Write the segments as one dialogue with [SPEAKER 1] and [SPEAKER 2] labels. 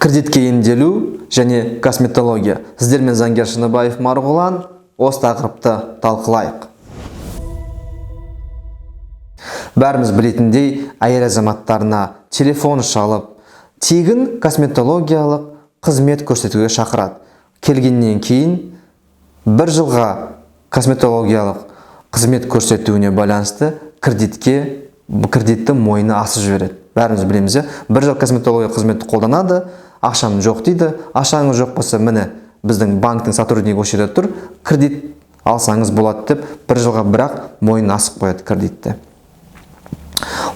[SPEAKER 1] Кредитке емделу және косметология. Сіздермен Заңгер Шыныбаев Марғұлан, осы тақырыпты талқылайық. Бәріміз білетіндей, әйел азаматтарына телефон шалып, тегін косметологиялық қызмет көрсетуге шақырады. Келгеннен кейін 1 жылға косметологиялық қызмет көрсетуіне байланысты кредитті мойны асып жібереді. Бәріміз білеміз, 1 жыл косметология қызметті қолданады, ақшам жоқ дейді. Ақшаңыз жоқ болса, міне біздің банктың сотруднигі осы жерде тұр, кредит алсаңыз болады деп 1 жылға бірақ мойын асып қояды кредитті.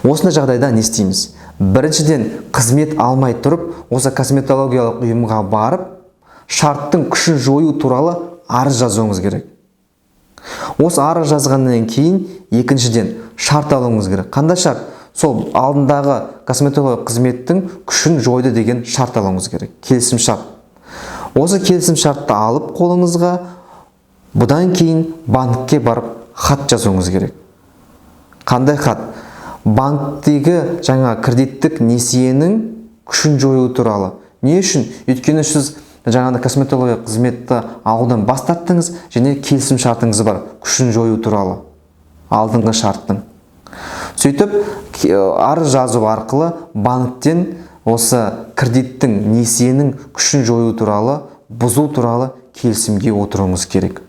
[SPEAKER 1] Осындай жағдайда не істейміз? Біріншіден, қызмет алмай тұрып, осы косметологиялық ұйымға барып, шарттың күшін жою туралы арыз жазуыңыз керек. Осы арыз жазғаннан кейін, екіншіден, шарт алуыңыз керек. Қандай шарт? Сол алдындағы косметологиялық қызметтің күшін жойды деген шарт алуыңыз керек. Келісім шарт. Осы келісім шартты алып қолыңызға, бұдан кейін банкке барып хат жазуыңыз керек. Қандай хат? Банктегі жаңа кредиттік несиенің күшін жою туралы. Не үшін? Өйткені сіз жаңа косметология қызметті алудан бас тарттыңыз және келісім шартыңыз бар, күшін жою туралы. Алдыңғы шарттың. Сөйтіп, арыз жазу арқылы банктен осы кредиттің несиенің күшін жою туралы, бұзу туралы келісімге отыруыңыз керек.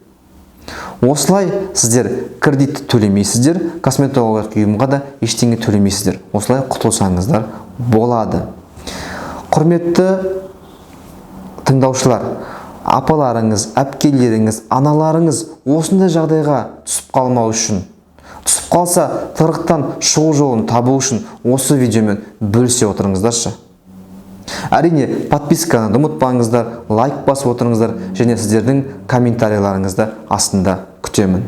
[SPEAKER 1] Осылай сіздер кредитті төлемейсіздер, косметологиялық ұйымға да ештеңе төлемейсіздер. Осылай құтылсаңыздар болады. Құрметті тыңдаушылар, апаларыңыз, әпкелеріңіз, аналарыңыз осындай жағдайға түсіп қалмау үшін, түсіп қалса тығырықтан шығу жолын табу үшін осы видеомен бөлісе отырыңыздаршы. Әрине, подписканы ұмытпаңыздар, лайк басып отырыңыздар және сіздердің комментарийларыңызды астында күтемін.